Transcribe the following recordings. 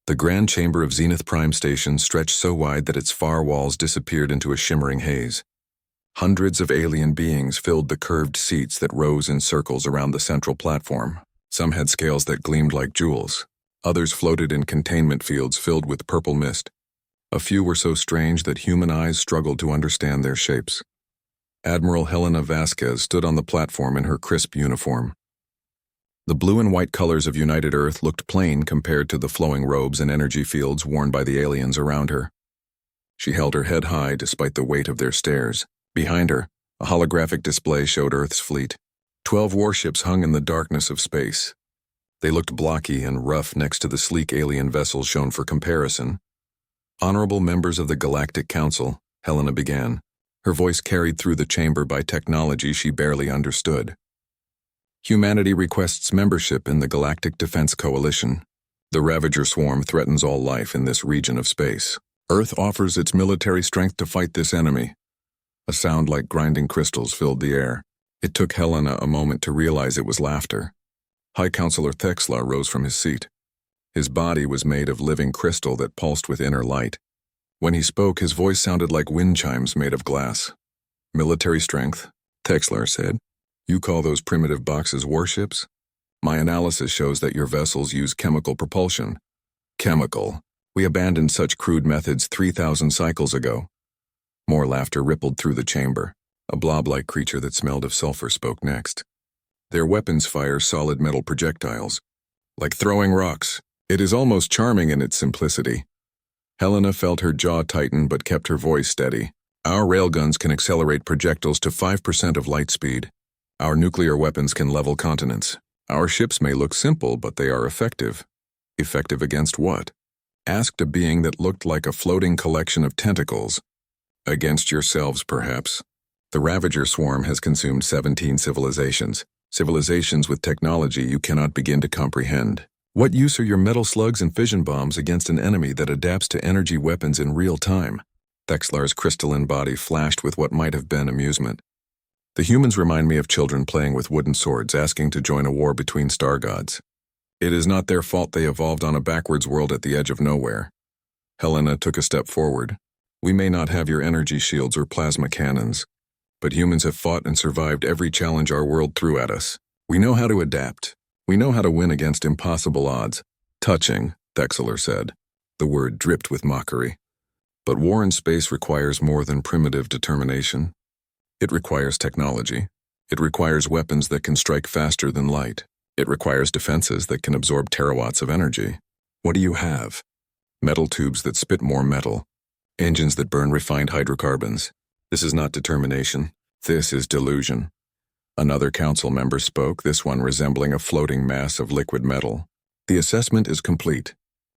The grand chamber of Zenith Prime Station stretched so wide that its far walls disappeared into a shimmering haze. Hundreds of alien beings filled the curved seats that rose in circles around the central platform. Some had scales that gleamed like jewels. Others floated in containment fields filled with purple mist. A few were so strange that human eyes struggled to understand their shapes. Admiral Helena Vasquez stood on the platform in her crisp uniform. The blue and white colors of United Earth looked plain compared to the flowing robes and energy fields worn by the aliens around her. She held her head high despite the weight of their stares. Behind her, a holographic display showed Earth's fleet. 12 warships hung in the darkness of space. They looked blocky and rough next to the sleek alien vessels shown for comparison. Honorable members of the Galactic Council, Helena began, her voice carried through the chamber by technology she barely understood. Humanity requests membership in the Galactic Defense Coalition. The Ravager swarm threatens all life in this region of space. Earth offers its military strength to fight this enemy. A sound like grinding crystals filled the air. It took Helena a moment to realize it was laughter. High Counselor Thexlar rose from his seat. His body was made of living crystal that pulsed with inner light. When he spoke, his voice sounded like wind chimes made of glass. Military strength, Thexlar said. You call those primitive boxes warships? My analysis shows that your vessels use chemical propulsion. Chemical. We abandoned such crude methods 3,000 cycles ago. More laughter rippled through the chamber. A blob-like creature that smelled of sulfur spoke next. Their weapons fire solid metal projectiles. Like throwing rocks. It is almost charming in its simplicity. Helena felt her jaw tighten but kept her voice steady. Our railguns can accelerate projectiles to 5% of light speed. Our nuclear weapons can level continents. Our ships may look simple, but they are effective. Effective against what? Asked a being that looked like a floating collection of tentacles. Against yourselves, perhaps. The Ravager swarm has consumed 17 civilizations. Civilizations with technology you cannot begin to comprehend. What use are your metal slugs and fission bombs against an enemy that adapts to energy weapons in real time? Thexlar's crystalline body flashed with what might have been amusement. The humans remind me of children playing with wooden swords, asking to join a war between star gods. It is not their fault they evolved on a backwards world at the edge of nowhere. Helena took a step forward. We may not have your energy shields or plasma cannons, but humans have fought and survived every challenge our world threw at us. We know how to adapt. We know how to win against impossible odds. Touching, Thexlar said. The word dripped with mockery. But war in space requires more than primitive determination. It requires technology. It requires weapons that can strike faster than light. It requires defenses that can absorb terawatts of energy. What do you have? Metal tubes that spit more metal. Engines that burn refined hydrocarbons. This is not determination. This is delusion. Another council member spoke, this one resembling a floating mass of liquid metal. The assessment is complete.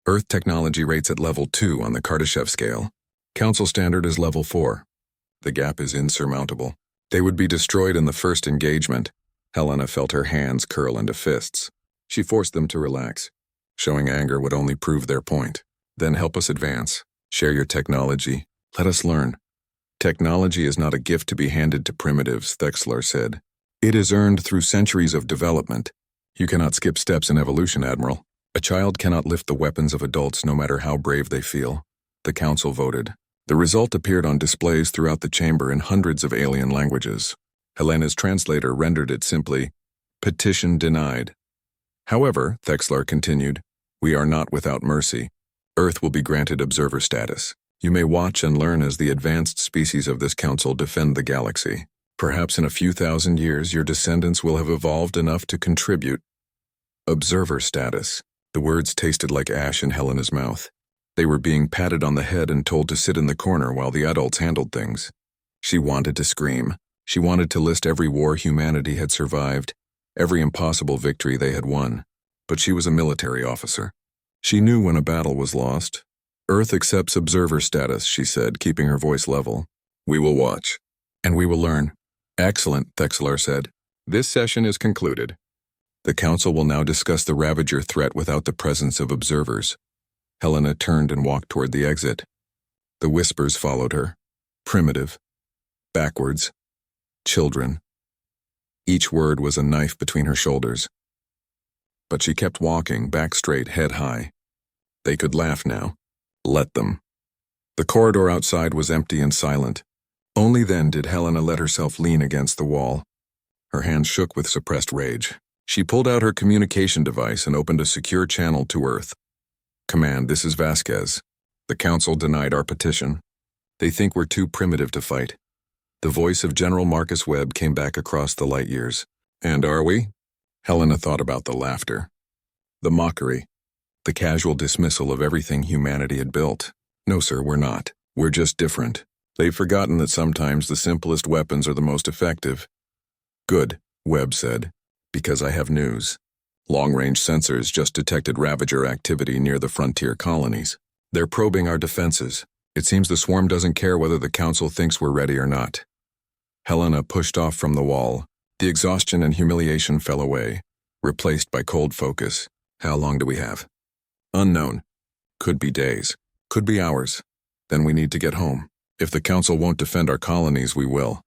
Earth technology rates at level 2 on the Kardashev scale. Council standard is level 4. The gap is insurmountable. They would be destroyed in the first engagement. Helena felt her hands curl into fists. She forced them to relax. Showing anger would only prove their point. Then help us advance. Share your technology. Let us learn. Technology is not a gift to be handed to primitives, Thexlar said. It is earned through centuries of development. You cannot skip steps in evolution, Admiral. A child cannot lift the weapons of adults no matter how brave they feel. The council voted. The result appeared on displays throughout the chamber in hundreds of alien languages. Helena's translator rendered it simply, petition denied. However, Thexlar continued, we are not without mercy. Earth will be granted observer status. You may watch and learn as the advanced species of this council defend the galaxy. Perhaps in a few thousand years, your descendants will have evolved enough to contribute. Observer status. The words tasted like ash in Helena's mouth. They were being patted on the head and told to sit in the corner while the adults handled things. She wanted to scream. She wanted to list every war humanity had survived, every impossible victory they had won. But she was a military officer. She knew when a battle was lost. Earth accepts observer status, she said, keeping her voice level. We will watch. And we will learn. Excellent, Thexlar said. This session is concluded. The council will now discuss the Ravager threat without the presence of observers. Helena turned and walked toward the exit. The whispers followed her. Primitive. Backwards. Children. Each word was a knife between her shoulders. But she kept walking, back straight, head high. They could laugh now. Let them. The corridor outside was empty and silent. Only then did Helena let herself lean against the wall. Her hands shook with suppressed rage. She pulled out her communication device and opened a secure channel to Earth. Command, this is Vasquez. The Council denied our petition. They think we're too primitive to fight. The voice of General Marcus Webb came back across the light years. And are we? Helena thought about the laughter. The mockery. The casual dismissal of everything humanity had built. No, sir, we're not. We're just different. They've forgotten that sometimes the simplest weapons are the most effective. Good, Webb said, because I have news. Long-range sensors just detected Ravager activity near the frontier colonies. They're probing our defenses. It seems the swarm doesn't care whether the Council thinks we're ready or not. Helena pushed off from the wall. The exhaustion and humiliation fell away, replaced by cold focus. How long do we have? Unknown. Could be days. Could be hours. Then we need to get home. If the Council won't defend our colonies, we will.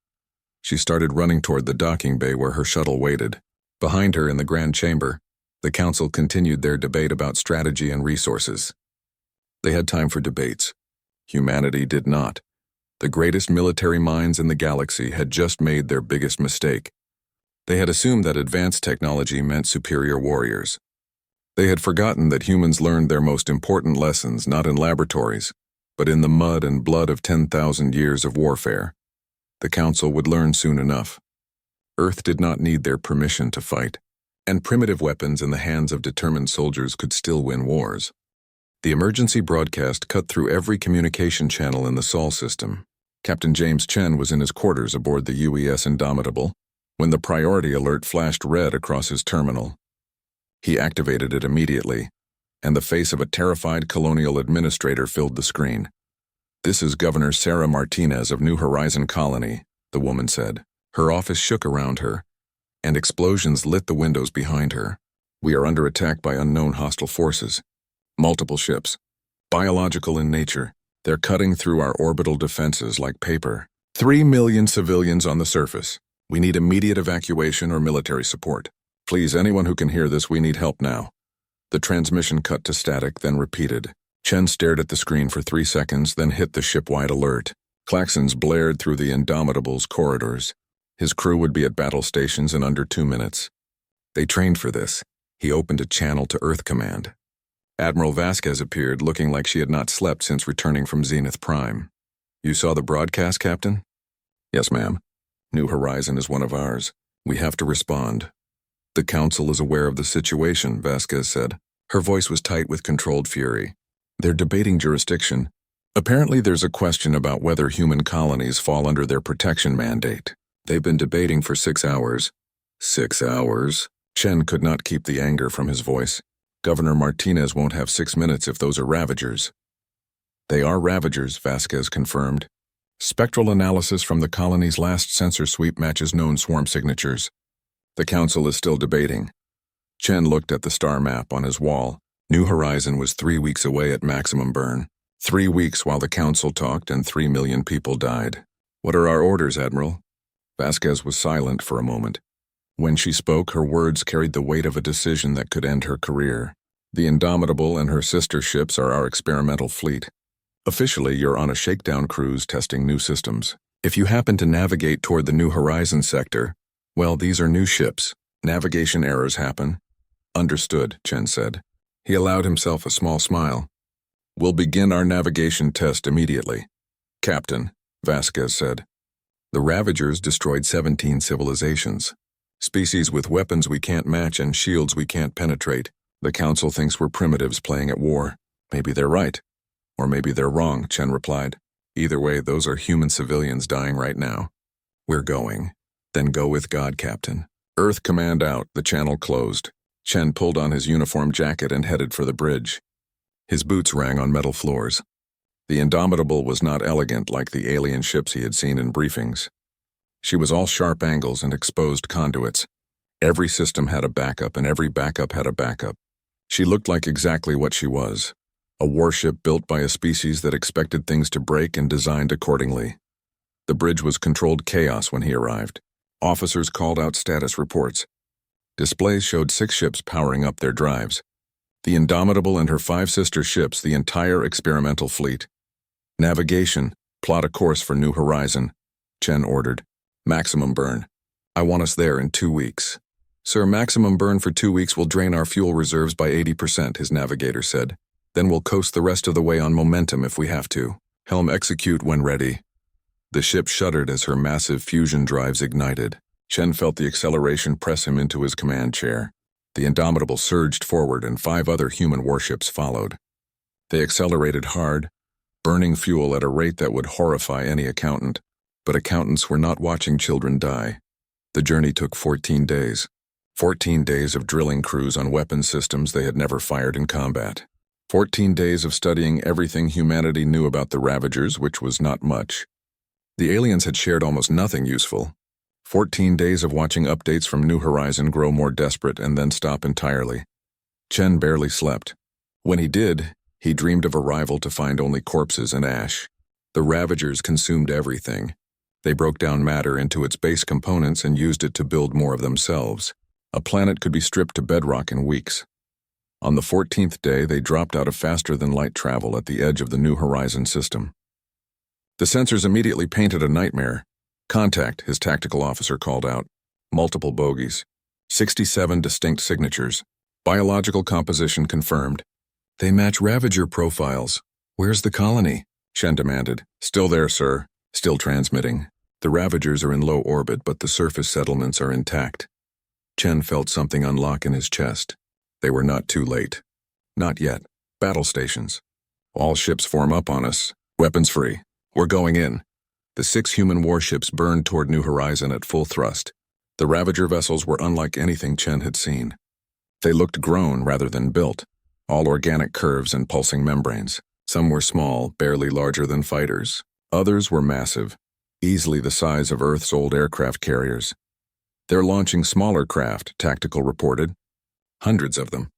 She started running toward the docking bay where her shuttle waited. Behind her in the Grand Chamber, the Council continued their debate about strategy and resources. They had time for debates. Humanity did not. The greatest military minds in the galaxy had just made their biggest mistake. They had assumed that advanced technology meant superior warriors. They had forgotten that humans learned their most important lessons not in laboratories, but in the mud and blood of 10,000 years of warfare. The Council would learn soon enough. Earth did not need their permission to fight, and primitive weapons in the hands of determined soldiers could still win wars. The emergency broadcast cut through every communication channel in the Sol system. Captain James Chen was in his quarters aboard the UES Indomitable when the priority alert flashed red across his terminal. He activated it immediately, and the face of a terrified colonial administrator filled the screen. "This is Governor Sarah Martinez of New Horizon Colony," the woman said. Her office shook around her, and explosions lit the windows behind her. "We are under attack by unknown hostile forces. Multiple ships. Biological in nature. They're cutting through our orbital defenses like paper. 3 million civilians on the surface. We need immediate evacuation or military support. Please, anyone who can hear this, we need help now." The transmission cut to static, then repeated. Chen stared at the screen for 3 seconds, then hit the ship-wide alert. Klaxons blared through the Indomitable's corridors. His crew would be at battle stations in under 2 minutes. They trained for this. He opened a channel to Earth Command. Admiral Vasquez appeared, looking like she had not slept since returning from Zenith Prime. "You saw the broadcast, Captain?" "Yes, ma'am. New Horizon is one of ours. We have to respond." "The Council is aware of the situation," Vasquez said. Her voice was tight with controlled fury. "They're debating jurisdiction. Apparently there's a question about whether human colonies fall under their protection mandate. They've been debating for 6 hours." 6 hours? Chen could not keep the anger from his voice. "Governor Martinez won't have 6 minutes if those are Ravagers." "They are Ravagers," Vasquez confirmed. "Spectral analysis from the colony's last sensor sweep matches known swarm signatures. The Council is still debating." Chen looked at the star map on his wall. New Horizon was 3 weeks away at maximum burn. 3 weeks while the Council talked and 3 million people died. "What are our orders, Admiral?" Vasquez was silent for a moment. When she spoke, her words carried the weight of a decision that could end her career. "The Indomitable and her sister ships are our experimental fleet. Officially, you're on a shakedown cruise testing new systems. If you happen to navigate toward the New Horizon sector, well, these are new ships. Navigation errors happen." "Understood," Chen said. He allowed himself a small smile. "We'll begin our navigation test immediately." "Captain," Vasquez said. "The Ravagers destroyed 17 civilizations. Species with weapons we can't match and shields we can't penetrate. The Council thinks we're primitives playing at war. Maybe they're right. Or maybe they're wrong," Chen replied. "Either way, those are human civilians dying right now. We're going. Then go with God, Captain." Earth Command out, the channel closed. Chen pulled on his uniform jacket and headed for the bridge. His boots rang on metal floors. The Indomitable was not elegant like the alien ships he had seen in briefings. She was all sharp angles and exposed conduits. Every system had a backup, and every backup had a backup. She looked like exactly what she was, a warship built by a species that expected things to break and designed accordingly. The bridge was controlled chaos when he arrived. Officers called out status reports. Displays showed 6 ships powering up their drives. The Indomitable and her 5 sister ships, the entire experimental fleet. Navigation, plot a course for New Horizon, Chen ordered. Maximum burn. I want us there in 2 weeks. Sir, maximum burn for 2 weeks will drain our fuel reserves by 80%, his navigator said. Then we'll coast the rest of the way on momentum if we have to. Helm execute when ready. The ship shuddered as her massive fusion drives ignited. Chen felt the acceleration press him into his command chair. The Indomitable surged forward and 5 other human warships followed. They accelerated hard, burning fuel at a rate that would horrify any accountant. But accountants were not watching children die. The journey took 14 days. 14 days of drilling crews on weapon systems they had never fired in combat. 14 days of studying everything humanity knew about the Ravagers, which was not much. The aliens had shared almost nothing useful. 14 days of watching updates from New Horizon grow more desperate and then stop entirely. Chen barely slept. When he did, he dreamed of arrival to find only corpses and ash. The Ravagers consumed everything. They broke down matter into its base components and used it to build more of themselves. A planet could be stripped to bedrock in weeks. On the 14th day, they dropped out of faster-than-light travel at the edge of the New Horizon system. The sensors immediately painted a nightmare. Contact, his tactical officer called out. Multiple bogies. 67 distinct signatures. Biological composition confirmed. They match Ravager profiles. Where's the colony? Shen demanded. Still there, sir. Still transmitting. The Ravagers are in low orbit, but the surface settlements are intact. Chen felt something unlock in his chest. They were not too late. Not yet. Battle stations. All ships form up on us. Weapons free. We're going in. The 6 human warships burned toward New Horizon at full thrust. The Ravager vessels were unlike anything Chen had seen. They looked grown rather than built, all organic curves and pulsing membranes. Some were small, barely larger than fighters. Others were massive, easily the size of Earth's old aircraft carriers. They're launching smaller craft, Tactical reported. Hundreds of them.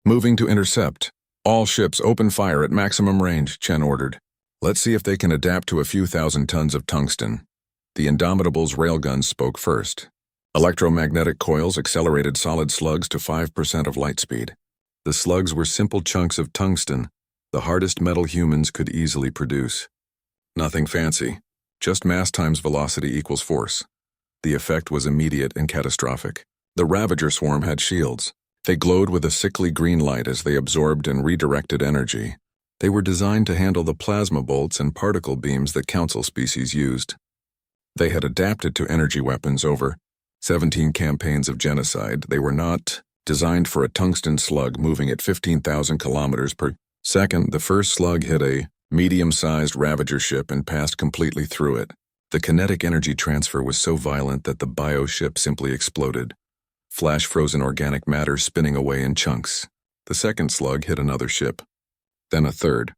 Moving to intercept. All ships open fire at maximum range, Chen ordered. Let's see if they can adapt to a few thousand tons of tungsten. The Indomitable's railguns spoke first. Electromagnetic coils accelerated solid slugs to 5% of light speed. The slugs were simple chunks of tungsten, the hardest metal humans could easily produce. Nothing fancy, just mass times velocity equals force. The effect was immediate and catastrophic. The Ravager swarm had shields. They glowed with a sickly green light as they absorbed and redirected energy. They were designed to handle the plasma bolts and particle beams that Council species used. They had adapted to energy weapons over 17 campaigns of genocide. They were not designed for a tungsten slug moving at 15,000 kilometers per second. The first slug hit a medium-sized Ravager ship and passed completely through it. The kinetic energy transfer was so violent that the bio-ship simply exploded. Flash-frozen organic matter spinning away in chunks. The second slug hit another ship. Then a third.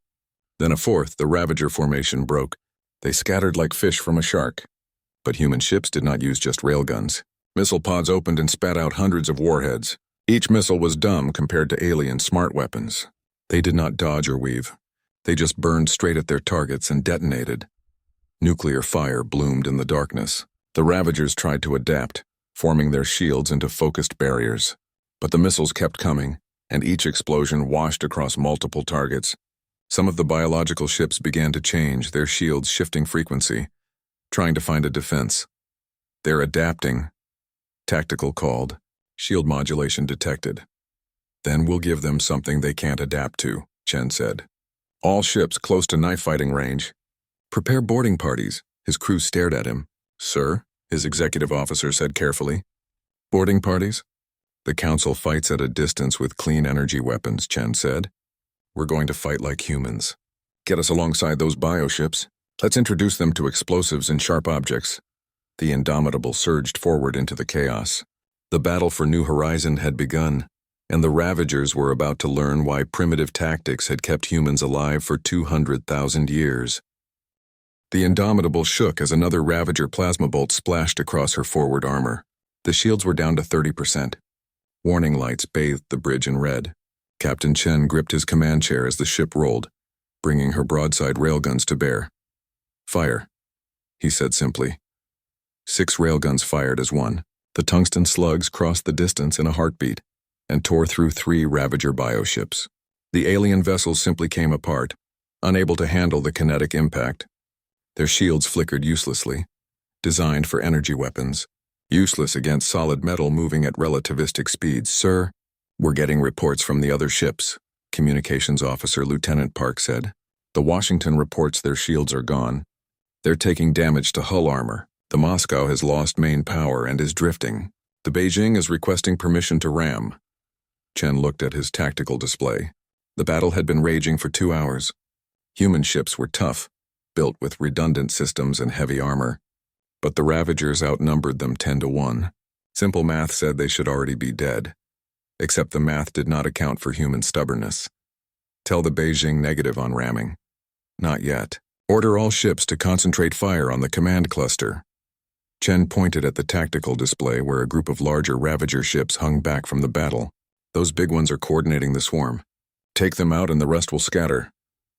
Then a fourth. The Ravager formation broke. They scattered like fish from a shark. But human ships did not use just railguns. Missile pods opened and spat out hundreds of warheads. Each missile was dumb compared to alien smart weapons. They did not dodge or weave. They just burned straight at their targets and detonated. Nuclear fire bloomed in the darkness. The Ravagers tried to adapt, forming their shields into focused barriers. But the missiles kept coming, and each explosion washed across multiple targets. Some of the biological ships began to change, their shields shifting frequency, trying to find a defense. They're adapting. Tactical called. Shield modulation detected. Then we'll give them something they can't adapt to, Chen said. All ships close to knife-fighting range. Prepare boarding parties. His crew stared at him. Sir, his executive officer said carefully. Boarding parties? The Council fights at a distance with clean energy weapons, Chen said. We're going to fight like humans. Get us alongside those bioships. Let's introduce them to explosives and sharp objects. The Indomitable surged forward into the chaos. The battle for New Horizon had begun, and the Ravagers were about to learn why primitive tactics had kept humans alive for 200,000 years. The Indomitable shook as another Ravager plasma bolt splashed across her forward armor. The shields were down to 30%. Warning lights bathed the bridge in red. Captain Chen gripped his command chair as the ship rolled, bringing her broadside railguns to bear. Fire, he said simply. 6 railguns fired as one. The tungsten slugs crossed the distance in a heartbeat. and tore through 3 Ravager bioships. The alien vessels simply came apart, unable to handle the kinetic impact. Their shields flickered uselessly, designed for energy weapons, useless against solid metal moving at relativistic speeds. "Sir, we're getting reports from the other ships," Communications Officer Lieutenant Park said. "The Washington reports their shields are gone. They're taking damage to hull armor. The Moscow has lost main power and is drifting. The Beijing is requesting permission to ram." Chen looked at his tactical display. The battle had been raging for 2 hours. Human ships were tough, built with redundant systems and heavy armor, but the Ravagers outnumbered them 10 to 1. Simple math said they should already be dead, except the math did not account for human stubbornness. "Tell the Beijing negative on ramming." "Not yet. Order all ships to concentrate fire on the command cluster." Chen pointed at the tactical display where a group of larger Ravager ships hung back from the battle. "Those big ones are coordinating the swarm. Take them out and the rest will scatter."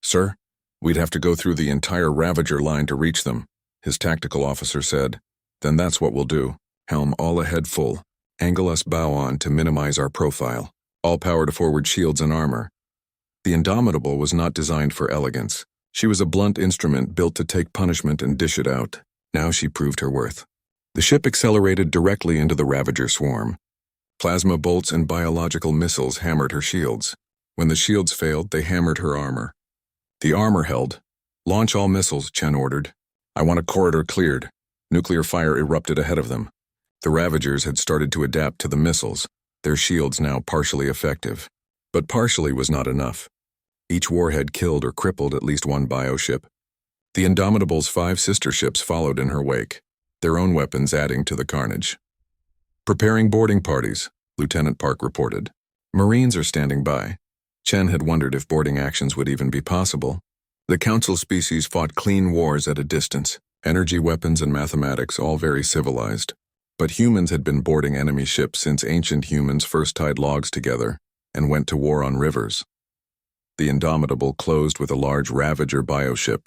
"Sir, we'd have to go through the entire Ravager line to reach them," his tactical officer said. "Then that's what we'll do. Helm all ahead full. Angle us bow on to minimize our profile. All power to forward shields and armor." The Indomitable was not designed for elegance. She was a blunt instrument built to take punishment and dish it out. Now she proved her worth. The ship accelerated directly into the Ravager swarm. Plasma bolts and biological missiles hammered her shields. When the shields failed, they hammered her armor. The armor held. "Launch all missiles," Chen ordered. "I want a corridor cleared." Nuclear fire erupted ahead of them. The Ravagers had started to adapt to the missiles, their shields now partially effective. But partially was not enough. Each warhead killed or crippled at least 1 bioship. The Indomitable's 5 sister ships followed in her wake, their own weapons adding to the carnage. "Preparing boarding parties," Lieutenant Park reported. "Marines are standing by." Chen had wondered if boarding actions would even be possible. The Council species fought clean wars at a distance, energy weapons and mathematics, all very civilized. But humans had been boarding enemy ships since ancient humans first tied logs together and went to war on rivers. The Indomitable closed with a large Ravager bioship.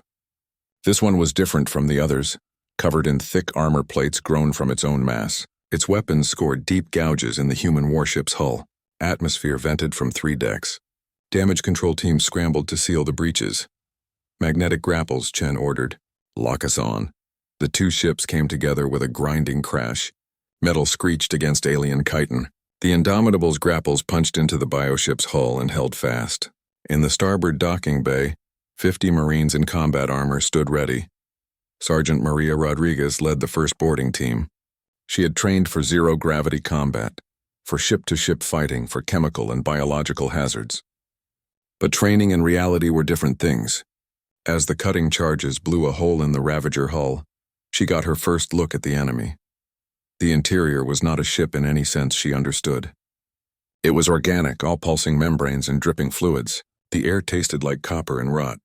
This one was different from the others, covered in thick armor plates grown from its own mass. Its weapons scored deep gouges in the human warship's hull. Atmosphere vented from 3 decks. Damage control teams scrambled to seal the breaches. "Magnetic grapples," Chen ordered. "Lock us on." The 2 ships came together with a grinding crash. Metal screeched against alien chitin. The Indomitable's grapples punched into the bioship's hull and held fast. In the starboard docking bay, 50 Marines in combat armor stood ready. Sergeant Maria Rodriguez led the first boarding team. She had trained for zero-gravity combat, for ship-to-ship fighting, for chemical and biological hazards. But training and reality were different things. As the cutting charges blew a hole in the Ravager hull, she got her first look at the enemy. The interior was not a ship in any sense she understood. It was organic, all pulsing membranes and dripping fluids. The air tasted like copper and rot.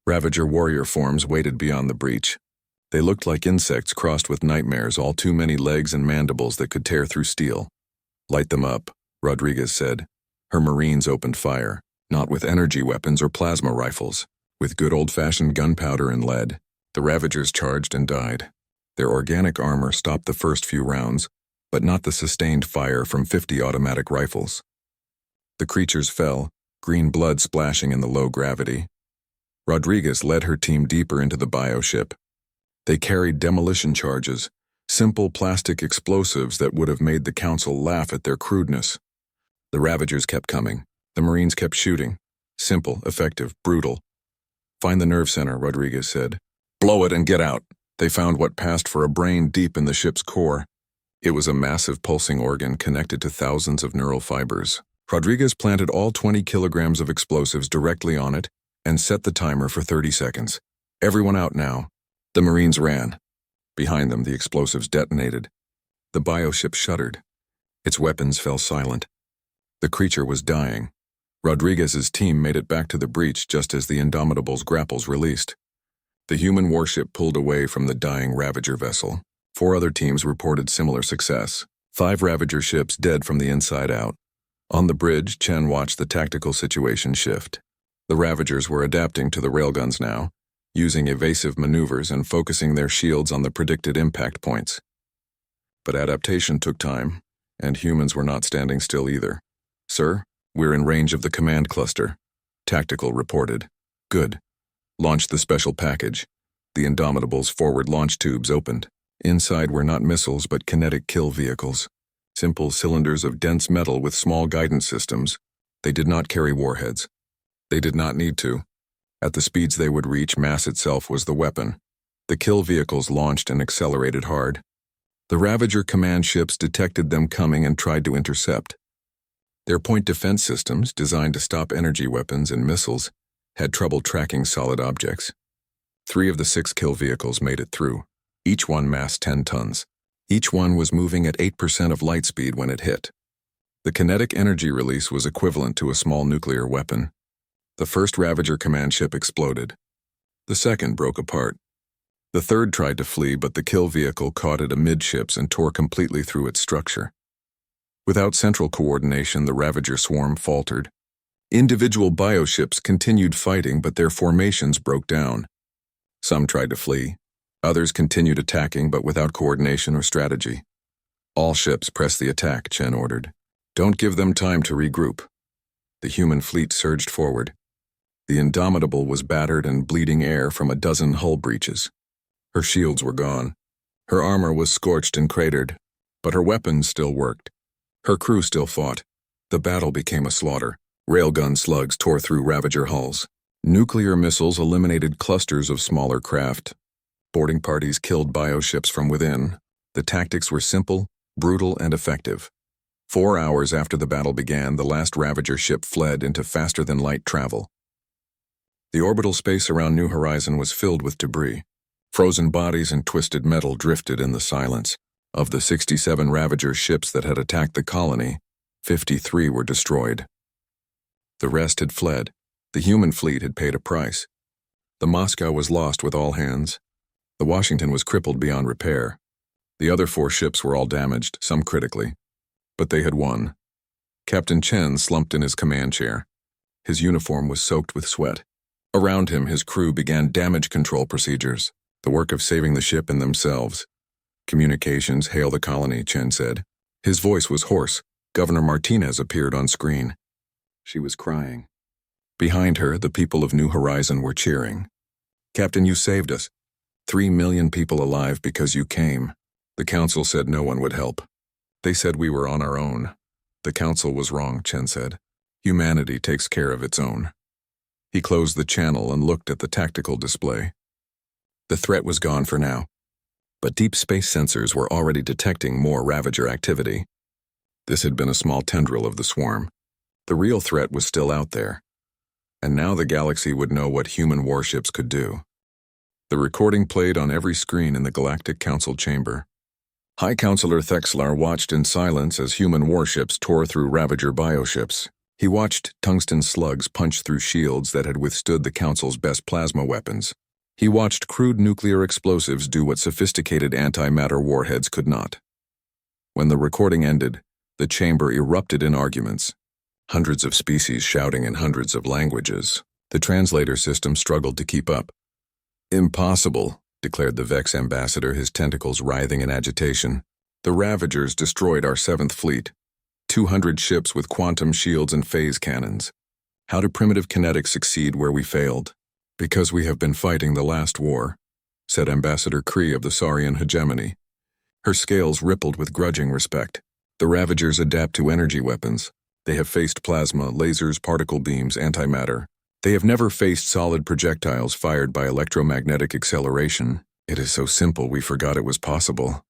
Ravager warrior forms waited beyond the breach. They looked like insects crossed with nightmares, all too many legs and mandibles that could tear through steel. "Light them up," Rodriguez said. Her Marines opened fire, not with energy weapons or plasma rifles, with good old-fashioned gunpowder and lead. The Ravagers charged and died. Their organic armor stopped the first few rounds, but not the sustained fire from 50 automatic rifles. The creatures fell, green blood splashing in the low gravity. Rodriguez led her team deeper into the bioship. They carried demolition charges, simple plastic explosives that would have made the Council laugh at their crudeness. The Ravagers kept coming. The Marines kept shooting. Simple, effective, brutal. "Find the nerve center," Rodriguez said. "Blow it and get out." They found what passed for a brain deep in the ship's core. It was a massive pulsing organ connected to thousands of neural fibers. Rodriguez planted all 20 kilograms of explosives directly on it and set the timer for 30 seconds. "Everyone out now." The Marines ran. Behind them, the explosives detonated. The bioship shuddered. Its weapons fell silent. The creature was dying. Rodriguez's team made it back to the breach just as the Indomitable's grapples released. The human warship pulled away from the dying Ravager vessel. 4 other teams reported similar success. 5 Ravager ships dead from the inside out. On the bridge, Chen watched the tactical situation shift. The Ravagers were adapting to the railguns now, using evasive maneuvers and focusing their shields on the predicted impact points. But adaptation took time, and humans were not standing still either. Sir, we're in range of the command cluster. Tactical reported. Good. Launch the special package. The Indomitable's forward launch tubes opened. Inside were not missiles but kinetic kill vehicles. Simple cylinders of dense metal with small guidance systems. They did not carry warheads. They did not need to. At the speeds they would reach, mass itself was the weapon. The kill vehicles launched and accelerated hard. The Ravager command ships detected them coming and tried to intercept. Their point defense systems, designed to stop energy weapons and missiles, had trouble tracking solid objects. 3 of the 6 kill vehicles made it through. Each one massed 10 tons. Each one was moving at 8% of light speed when it hit. The kinetic energy release was equivalent to a small nuclear weapon. The first Ravager command ship exploded. The second broke apart. The third tried to flee, but the kill vehicle caught it amidships and tore completely through its structure. Without central coordination, the Ravager swarm faltered. Individual bioships continued fighting, but their formations broke down. Some tried to flee. Others continued attacking, but without coordination or strategy. All ships press the attack, Chen ordered. Don't give them time to regroup. The human fleet surged forward. The Indomitable was battered and bleeding air from a dozen hull breaches. Her shields were gone. Her armor was scorched and cratered, but her weapons still worked. Her crew still fought. The battle became a slaughter. Railgun slugs tore through Ravager hulls. Nuclear missiles eliminated clusters of smaller craft. Boarding parties killed bioships from within. The tactics were simple, brutal, and effective. 4 hours after the battle began, the last Ravager ship fled into faster-than-light travel. The orbital space around New Horizon was filled with debris. Frozen bodies and twisted metal drifted in the silence. Of the 67 Ravager ships that had attacked the colony, 53 were destroyed. The rest had fled. The human fleet had paid a price. The Moscow was lost with all hands. The Washington was crippled beyond repair. The other 4 ships were all damaged, some critically. But they had won. Captain Chen slumped in his command chair. His uniform was soaked with sweat. Around him, his crew began damage control procedures, the work of saving the ship and themselves. Communications, hail the colony, Chen said. His voice was hoarse. Governor Martinez appeared on screen. She was crying. Behind her, the people of New Horizon were cheering. Captain, you saved us. 3 million people alive because you came. The council said no one would help. They said we were on our own. The council was wrong, Chen said. Humanity takes care of its own. He closed the channel and looked at the tactical display. The threat was gone for now. But deep space sensors were already detecting more Ravager activity. This had been a small tendril of the swarm. The real threat was still out there. And now the galaxy would know what human warships could do. The recording played on every screen in the Galactic Council chamber. High Counselor Thexlar watched in silence as human warships tore through Ravager bioships. He watched tungsten slugs punch through shields that had withstood the Council's best plasma weapons. He watched crude nuclear explosives do what sophisticated antimatter warheads could not. When the recording ended, the chamber erupted in arguments. Hundreds of species shouting in hundreds of languages. The translator system struggled to keep up. Impossible, declared the Vex ambassador, his tentacles writhing in agitation. The Ravagers destroyed our 7th fleet. 200 ships with quantum shields and phase cannons. How do primitive kinetics succeed where we failed? Because we have been fighting the last war, said Ambassador Kree of the Saurian hegemony. Her scales rippled with grudging respect. The Ravagers adapt to energy weapons. They have faced plasma, lasers, particle beams, antimatter. They have never faced solid projectiles fired by electromagnetic acceleration. It is so simple we forgot it was possible.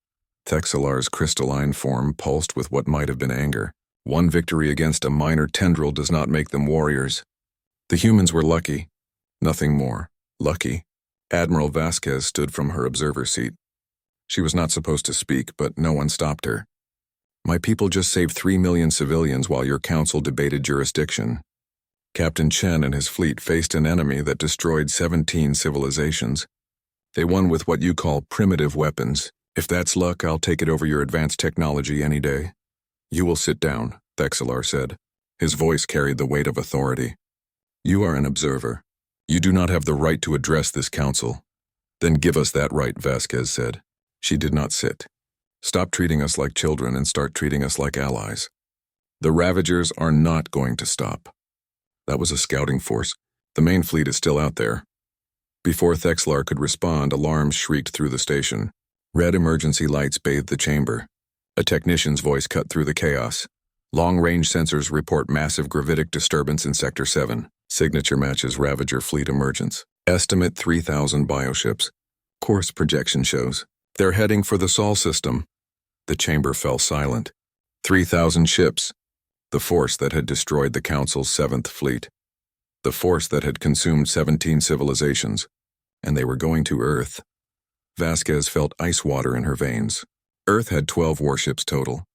Thexalar's crystalline form pulsed with what might have been anger. One victory against a minor tendril does not make them warriors. The humans were lucky. Nothing more. Lucky. Admiral Vasquez stood from her observer seat. She was not supposed to speak, but no one stopped her. My people just saved 3 million civilians while your council debated jurisdiction. Captain Chen and his fleet faced an enemy that destroyed 17 civilizations. They won with what you call primitive weapons. If that's luck, I'll take it over your advanced technology any day. You will sit down, Thexalar said. His voice carried the weight of authority. You are an observer. You do not have the right to address this council. Then give us that right, Vasquez said. She did not sit. Stop treating us like children and start treating us like allies. The Ravagers are not going to stop. That was a scouting force. The main fleet is still out there. Before Thexlar could respond, alarms shrieked through the station. Red emergency lights bathed the chamber. A technician's voice cut through the chaos. Long-range sensors report massive gravitic disturbance in Sector 7. Signature matches Ravager fleet emergence. Estimate 3,000 bioships. Course projection shows they're heading for the Sol system. The chamber fell silent. 3,000 ships. The force that had destroyed the Council's 7th fleet. The force that had consumed 17 civilizations. And they were going to Earth. Vasquez felt ice water in her veins. Earth had 12 warships total.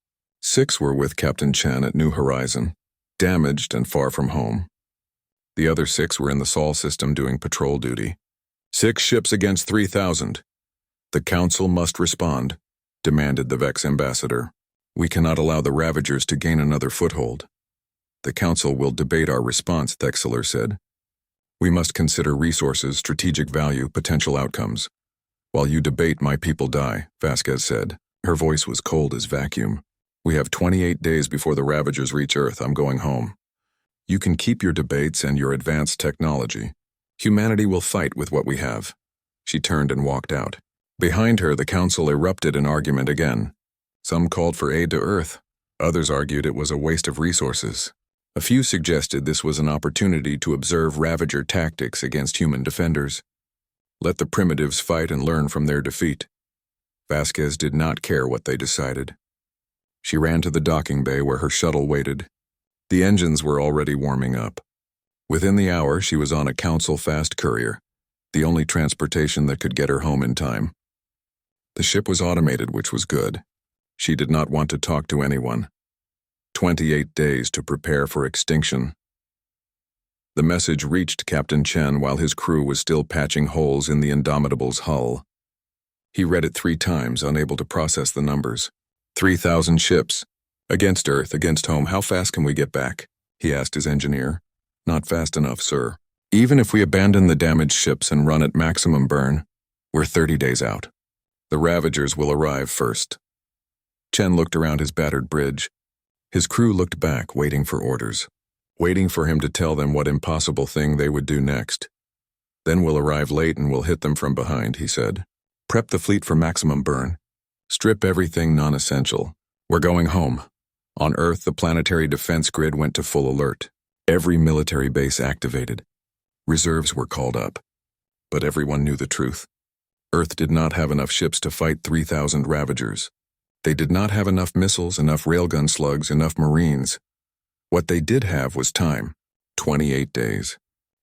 6 were with Captain Chen at New Horizon, damaged and far from home. The other 6 were in the Sol system doing patrol duty. 6 ships against 3,000. The Council must respond, demanded the Vex ambassador. We cannot allow the Ravagers to gain another foothold. The Council will debate our response, Thexler said. We must consider resources, strategic value, potential outcomes. While you debate, my people die, Vasquez said. Her voice was cold as vacuum. We have 28 days before the Ravagers reach Earth. I'm going home. You can keep your debates and your advanced technology. Humanity will fight with what we have. She turned and walked out. Behind her, the Council erupted in argument again. Some called for aid to Earth. Others argued it was a waste of resources. A few suggested this was an opportunity to observe Ravager tactics against human defenders. Let the primitives fight and learn from their defeat. Vasquez did not care what they decided. She ran to the docking bay where her shuttle waited. The engines were already warming up. Within the hour, she was on a Council fast courier, the only transportation that could get her home in time. The ship was automated, which was good. She did not want to talk to anyone. 28 days to prepare for extinction. The message reached Captain Chen while his crew was still patching holes in the Indomitable's hull. He read it 3 times, unable to process the numbers. 3,000 ships. Against Earth, against home, how fast can we get back? He asked his engineer. Not fast enough, sir. Even if we abandon the damaged ships and run at maximum burn, we're 30 days out. The Ravagers will arrive first. Chen looked around his battered bridge. His crew looked back, waiting for orders. Waiting for him to tell them what impossible thing they would do next. Then we'll arrive late and we'll hit them from behind, he said. Prep the fleet for maximum burn. Strip everything non-essential. We're going home. On Earth, the planetary defense grid went to full alert. Every military base activated. Reserves were called up. But everyone knew the truth. Earth did not have enough ships to fight 3,000 Ravagers. They did not have enough missiles, enough railgun slugs, enough Marines. What they did have was time. 28 days.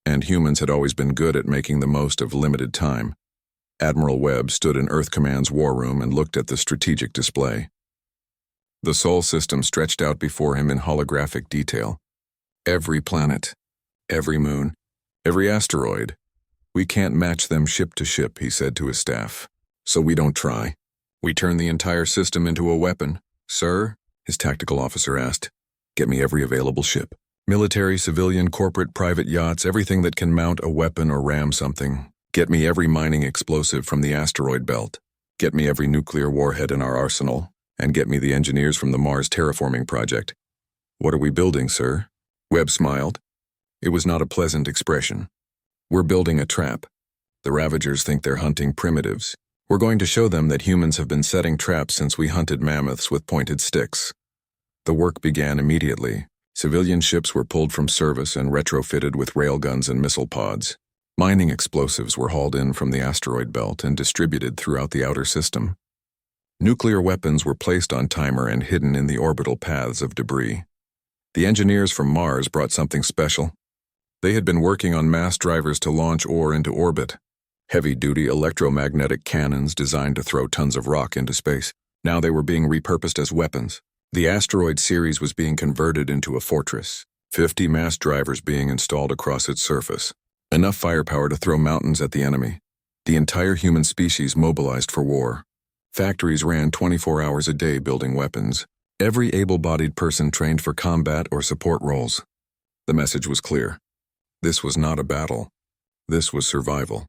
And humans had always been good at making the most of limited time. Admiral Webb stood in Earth Command's war room and looked at the strategic display. The Sol system stretched out before him in holographic detail. Every planet, every moon, every asteroid. We can't match them ship to ship, he said to his staff. So we don't try. We turn the entire system into a weapon. Sir, his tactical officer asked, get me every available ship. Military, civilian, corporate, private yachts, everything that can mount a weapon or ram something. Get me every mining explosive from the asteroid belt. Get me every nuclear warhead in our arsenal. And get me the engineers from the Mars terraforming project. What are we building, sir? Webb smiled. It was not a pleasant expression. We're building a trap. The Ravagers think they're hunting primitives. We're going to show them that humans have been setting traps since we hunted mammoths with pointed sticks. The work began immediately. Civilian ships were pulled from service and retrofitted with railguns and missile pods. Mining explosives were hauled in from the asteroid belt and distributed throughout the outer system. Nuclear weapons were placed on timer and hidden in the orbital paths of debris. The engineers from Mars brought something special. They had been working on mass drivers to launch ore into orbit. Heavy-duty electromagnetic cannons designed to throw tons of rock into space. Now they were being repurposed as weapons. The asteroid series was being converted into a fortress, 50 mass drivers being installed across its surface. Enough firepower to throw mountains at the enemy. The entire human species mobilized for war. Factories ran 24 hours a day building weapons. Every able-bodied person trained for combat or support roles. The message was clear. This was not a battle. This was survival.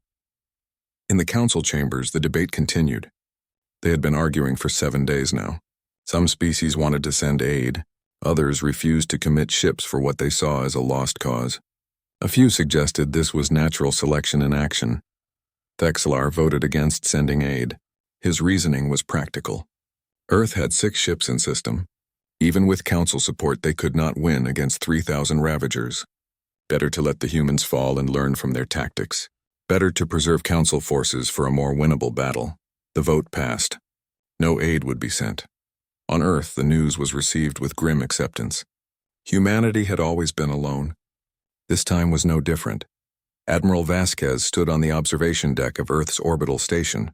In the council chambers, the debate continued. They had been arguing for 7 days now. Some species wanted to send aid. Others refused to commit ships for what they saw as a lost cause. A few suggested this was natural selection in action. Thexlar voted against sending aid. His reasoning was practical. Earth had 6 ships in system. Even with council support, they could not win against 3,000 Ravagers. Better to let the humans fall and learn from their tactics. Better to preserve council forces for a more winnable battle. The vote passed. No aid would be sent. On Earth, the news was received with grim acceptance. Humanity had always been alone. This time was no different. Admiral Vasquez stood on the observation deck of Earth's orbital station.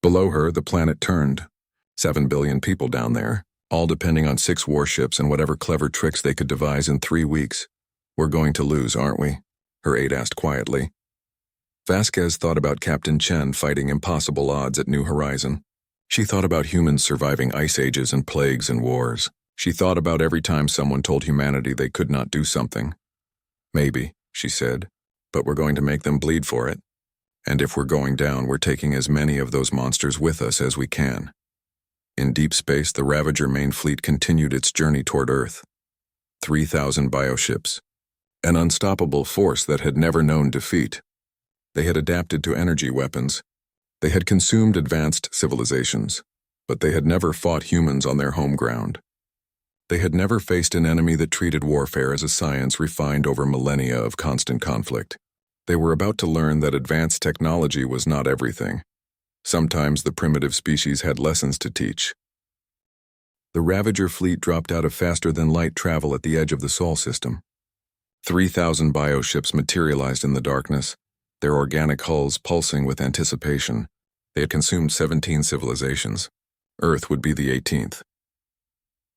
Below her, the planet turned. 7 billion people down there, all depending on 6 warships and whatever clever tricks they could devise in 3 weeks. We're going to lose, aren't we? Her aide asked quietly. Vasquez thought about Captain Chen fighting impossible odds at New Horizon. She thought about humans surviving ice ages and plagues and wars. She thought about every time someone told humanity they could not do something. Maybe, she said, but we're going to make them bleed for it. And if we're going down, we're taking as many of those monsters with us as we can. In deep space, the Ravager main fleet continued its journey toward Earth. 3,000 bioships. An unstoppable force that had never known defeat. They had adapted to energy weapons. They had consumed advanced civilizations, but they had never fought humans on their home ground. They had never faced an enemy that treated warfare as a science refined over millennia of constant conflict. They were about to learn that advanced technology was not everything. Sometimes the primitive species had lessons to teach. The Ravager fleet dropped out of faster-than-light travel at the edge of the Sol system. 3,000 bioships materialized in the darkness, their organic hulls pulsing with anticipation. They had consumed 17 civilizations. Earth would be the 18th.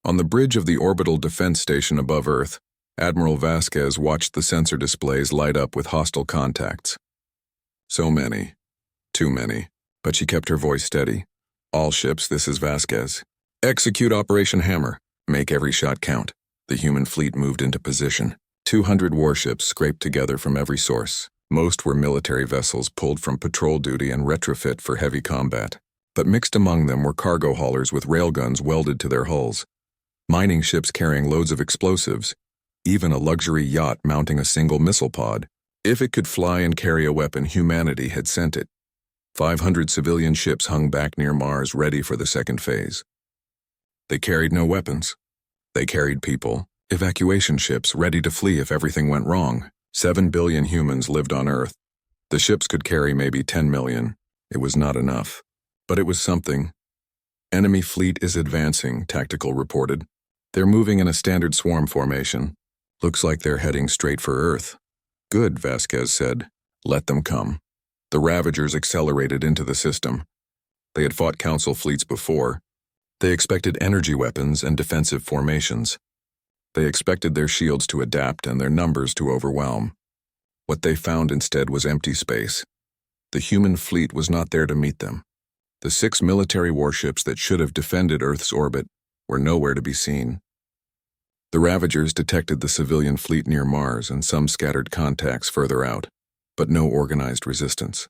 On the bridge of the orbital defense station above Earth, Admiral Vasquez watched the sensor displays light up with hostile contacts. So many. Too many. But she kept her voice steady. All ships, this is Vasquez. Execute Operation Hammer. Make every shot count. The human fleet moved into position. 200 warships scraped together from every source. Most were military vessels pulled from patrol duty and retrofit for heavy combat. But mixed among them were cargo haulers with railguns welded to their hulls. Mining ships carrying loads of explosives. Even a luxury yacht mounting a single missile pod. If it could fly and carry a weapon, humanity had sent it. 500 civilian ships hung back near Mars ready for the second phase. They carried no weapons. They carried people. Evacuation ships ready to flee if everything went wrong. 7 billion humans lived on Earth. The ships could carry maybe 10 million. It was not enough. But it was something. Enemy fleet is advancing, Tactical reported. They're moving in a standard swarm formation. Looks like they're heading straight for Earth. Good, Vasquez said. Let them come. The Ravagers accelerated into the system. They had fought Council fleets before. They expected energy weapons and defensive formations. They expected their shields to adapt and their numbers to overwhelm. What they found instead was empty space. The human fleet was not there to meet them. The 6 military warships that should have defended Earth's orbit were nowhere to be seen. The Ravagers detected the civilian fleet near Mars and some scattered contacts further out, but no organized resistance.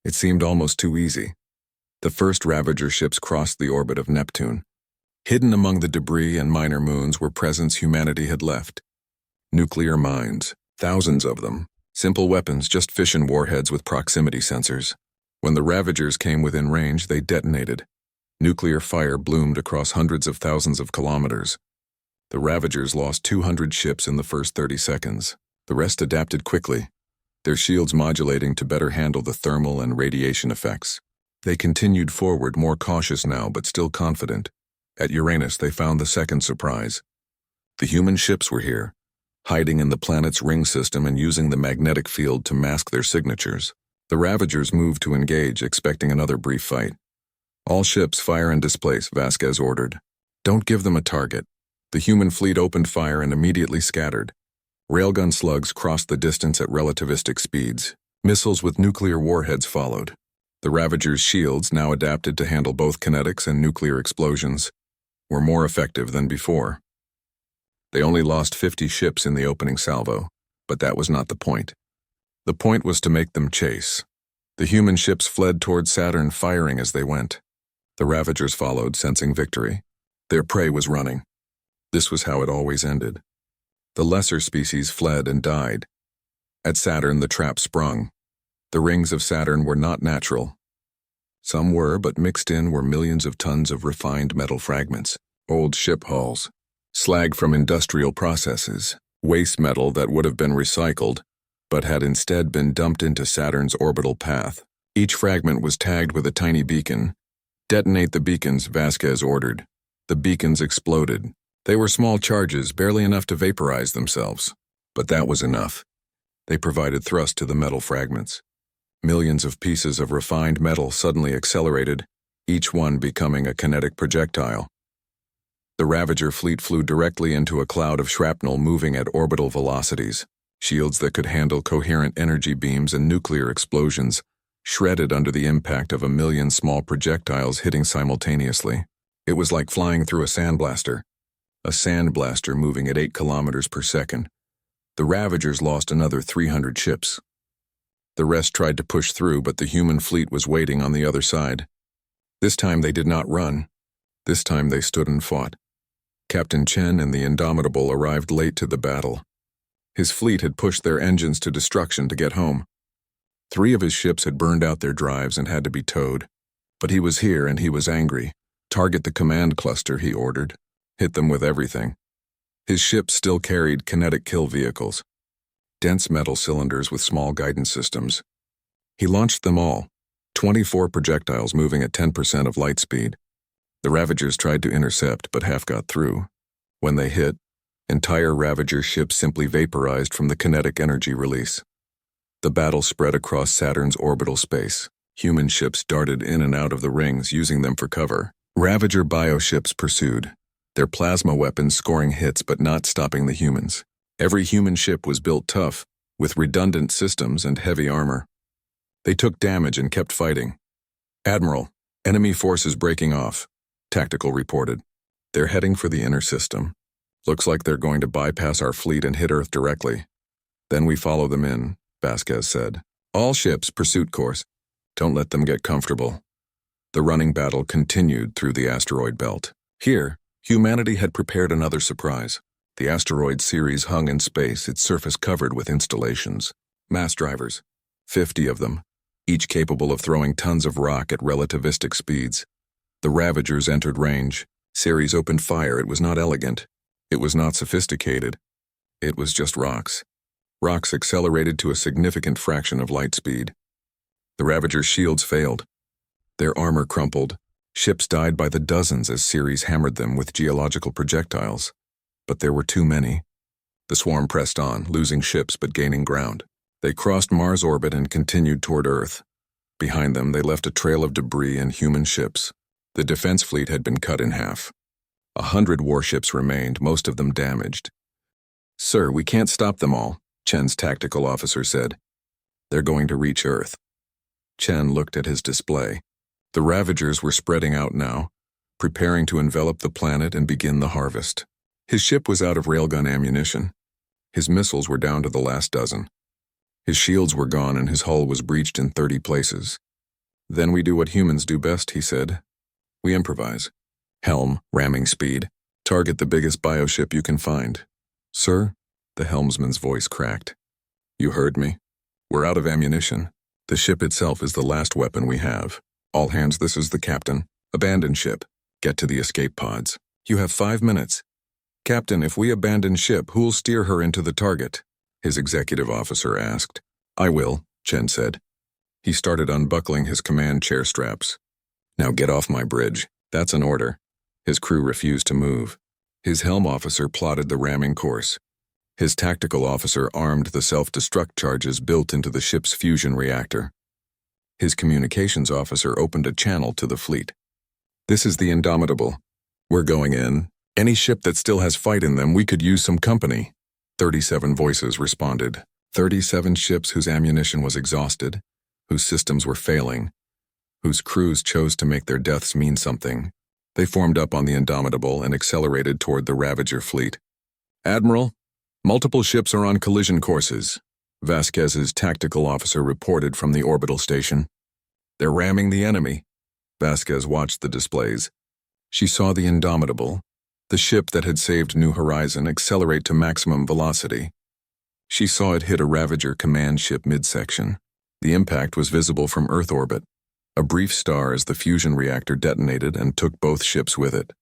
It seemed almost too easy. The first Ravager ships crossed the orbit of Neptune. Hidden among the debris and minor moons were presents humanity had left. Nuclear mines, thousands of them. Simple weapons, just fission warheads with proximity sensors. When the Ravagers came within range, they detonated. Nuclear fire bloomed across hundreds of thousands of kilometers. The Ravagers lost 200 ships in the first 30 seconds. The rest adapted quickly, their shields modulating to better handle the thermal and radiation effects. They continued forward, more cautious now, but still confident. At Uranus, they found the second surprise. The human ships were here, hiding in the planet's ring system and using the magnetic field to mask their signatures. The Ravagers moved to engage, expecting another brief fight. All ships fire and displace, Vasquez ordered. Don't give them a target. The human fleet opened fire and immediately scattered. Railgun slugs crossed the distance at relativistic speeds. Missiles with nuclear warheads followed. The Ravagers' shields, now adapted to handle both kinetics and nuclear explosions, were more effective than before. They only lost 50 ships in the opening salvo, but that was not the point. The point was to make them chase. The human ships fled toward Saturn, firing as they went. The Ravagers followed, sensing victory. Their prey was running. This was how it always ended. The lesser species fled and died. At Saturn, the trap sprung. The rings of Saturn were not natural. Some were, but mixed in were millions of tons of refined metal fragments, old ship hulls, slag from industrial processes, waste metal that would have been recycled, but had instead been dumped into Saturn's orbital path. Each fragment was tagged with a tiny beacon. "Detonate the beacons," Vasquez ordered. The beacons exploded. They were small charges, barely enough to vaporize themselves. But that was enough. They provided thrust to the metal fragments. Millions of pieces of refined metal suddenly accelerated, each one becoming a kinetic projectile. The Ravager fleet flew directly into a cloud of shrapnel moving at orbital velocities. Shields that could handle coherent energy beams and nuclear explosions shredded under the impact of a million small projectiles hitting simultaneously. It was like flying through a sandblaster moving at 8 kilometers per second. The Ravagers lost another 300 ships. The rest tried to push through, but the human fleet was waiting on the other side. This time they did not run. This time they stood and fought. Captain Chen and the Indomitable arrived late to the battle. His fleet had pushed their engines to destruction to get home. 3 of his ships had burned out their drives and had to be towed. But he was here and he was angry. "Target the command cluster," he ordered. "Hit them with everything." His ships still carried kinetic kill vehicles, dense metal cylinders with small guidance systems. He launched them all, 24 projectiles moving at 10% of light speed. The Ravagers tried to intercept, but half got through. When they hit, entire Ravager ships simply vaporized from the kinetic energy release. The battle spread across Saturn's orbital space. Human ships darted in and out of the rings, using them for cover. Ravager bioships pursued, their plasma weapons scoring hits but not stopping the humans. Every human ship was built tough, with redundant systems and heavy armor. They took damage and kept fighting. "Admiral, enemy forces breaking off," Tactical reported. "They're heading for the inner system. Looks like they're going to bypass our fleet and hit Earth directly. Then we follow them in," Vasquez said. "All ships, pursuit course. Don't let them get comfortable." The running battle continued through the asteroid belt. Here, humanity had prepared another surprise. The asteroid Ceres hung in space, its surface covered with installations. Mass drivers, 50 of them, each capable of throwing tons of rock at relativistic speeds. The Ravagers entered range. Ceres opened fire. It was not elegant. It was not sophisticated. It was just rocks. Rocks accelerated to a significant fraction of light speed. The Ravagers' shields failed. Their armor crumpled. Ships died by the dozens as Ceres hammered them with geological projectiles. But there were too many. The swarm pressed on, losing ships but gaining ground. They crossed Mars' orbit and continued toward Earth. Behind them, they left a trail of debris and human ships. The defense fleet had been cut in half. 100 warships remained, most of them damaged. "Sir, we can't stop them all," Chen's tactical officer said. "They're going to reach Earth." Chen looked at his display. The Ravagers were spreading out now, preparing to envelop the planet and begin the harvest. His ship was out of railgun ammunition. His missiles were down to the last dozen. His shields were gone and his hull was breached in 30 places. "Then we do what humans do best," he said. "We improvise. Helm, ramming speed. Target the biggest bioship you can find." "Sir?" The helmsman's voice cracked. "You heard me. We're out of ammunition. The ship itself is the last weapon we have. All hands, this is the captain. Abandon ship. Get to the escape pods. You have 5 minutes. Captain, if we abandon ship, who'll steer her into the target?" his executive officer asked. "I will," Chen said. He started unbuckling his command chair straps. "Now get off my bridge. That's an order." His crew refused to move. His helm officer plotted the ramming course. His tactical officer armed the self-destruct charges built into the ship's fusion reactor. His communications officer opened a channel to the fleet. "This is the Indomitable. We're going in. Any ship that still has fight in them, we could use some company." 37 voices responded. 37 ships whose ammunition was exhausted, whose systems were failing, whose crews chose to make their deaths mean something. They formed up on the Indomitable and accelerated toward the Ravager fleet. "Admiral, multiple ships are on collision courses," Vasquez's tactical officer reported from the orbital station. "They're ramming the enemy." Vasquez watched the displays. She saw the Indomitable, the ship that had saved New Horizon, accelerate to maximum velocity. She saw it hit a Ravager command ship midsection. The impact was visible from Earth orbit. A brief star as the fusion reactor detonated and took both ships with it.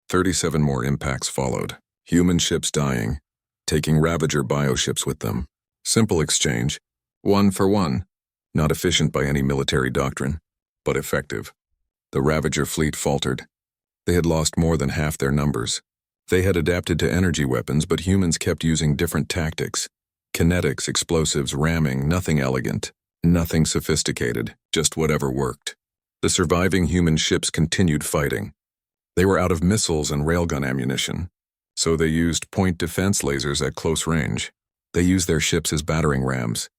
37 more impacts followed. Human ships dying, taking Ravager bioships with them. Simple exchange, 1 for 1. Not efficient by any military doctrine, but effective. The Ravager fleet faltered. They had lost more than half their numbers. They had adapted to energy weapons, but humans kept using different tactics. Kinetics, explosives, ramming, nothing elegant, nothing sophisticated, just whatever worked. The surviving human ships continued fighting. They were out of missiles and railgun ammunition, so they used point defense lasers at close range. They used their ships as battering rams.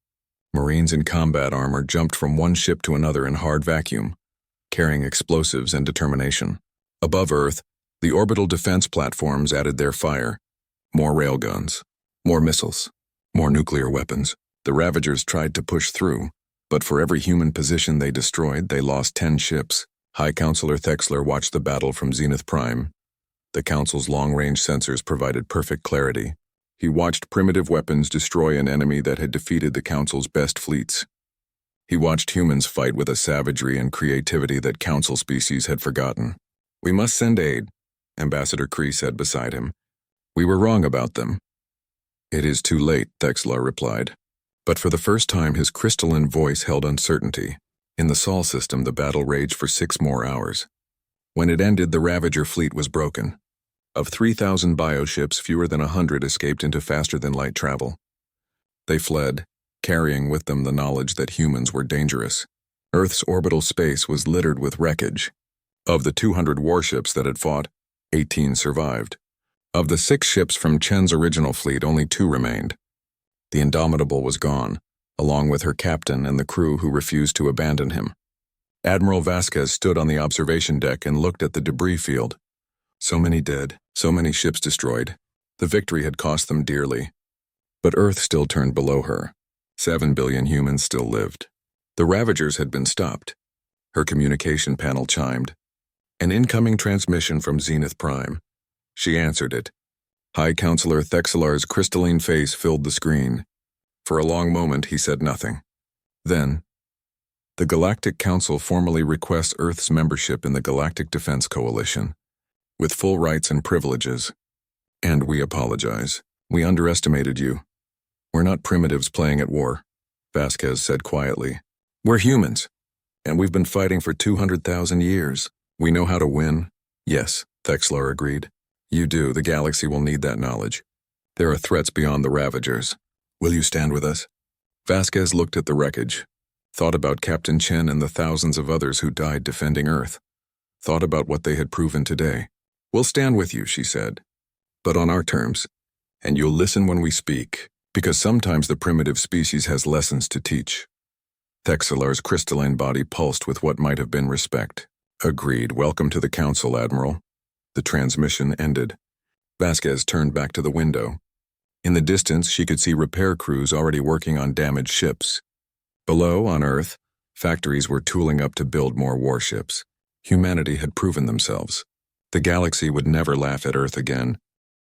Marines in combat armor jumped from one ship to another in hard vacuum, carrying explosives and determination. Above Earth, the orbital defense platforms added their fire. More railguns, more missiles, more nuclear weapons. The Ravagers tried to push through, but for every human position they destroyed, they lost 10 ships. High Counselor Thexler watched the battle from Zenith Prime. The Council's long-range sensors provided perfect clarity. He watched primitive weapons destroy an enemy that had defeated the Council's best fleets. He watched humans fight with a savagery and creativity that Council species had forgotten. "We must send aid," Ambassador Kree said beside him. "We were wrong about them." "It is too late," Thexler replied. But for the first time his crystalline voice held uncertainty. In the Sol system, the battle raged for 6 more hours. When it ended, the Ravager fleet was broken. Of 3,000 bioships, fewer than 100 escaped into faster-than-light travel. They fled, carrying with them the knowledge that humans were dangerous. Earth's orbital space was littered with wreckage. Of the 200 warships that had fought, 18 survived. Of the 6 ships from Chen's original fleet, only 2 remained. The Indomitable was gone, along with her captain and the crew who refused to abandon him. Admiral Vasquez stood on the observation deck and looked at the debris field. So many dead, so many ships destroyed. The victory had cost them dearly. But Earth still turned below her. 7 billion humans still lived. The Ravagers had been stopped. Her communication panel chimed. An incoming transmission from Zenith Prime. She answered it. High Counselor Thexlar's crystalline face filled the screen. For a long moment he said nothing. Then, the Galactic Council formally requests Earth's membership in the Galactic Defense Coalition, with full rights and privileges. And we apologize. We underestimated you. We're not primitives playing at war, Vasquez said quietly. We're humans, and we've been fighting for 200,000 years. We know how to win. Yes, Thexlar agreed. You do. The galaxy will need that knowledge. There are threats beyond the Ravagers. Will you stand with us? Vasquez looked at the wreckage, thought about Captain Chen and the thousands of others who died defending Earth, thought about what they had proven today. We'll stand with you, she said, but on our terms, and you'll listen when we speak, because sometimes the primitive species has lessons to teach. Thexlar's crystalline body pulsed with what might have been respect. Agreed. Welcome to the Council, Admiral. The transmission ended. Vasquez turned back to the window. In the distance, she could see repair crews already working on damaged ships. Below, on Earth, factories were tooling up to build more warships. Humanity had proven themselves. The galaxy would never laugh at Earth again,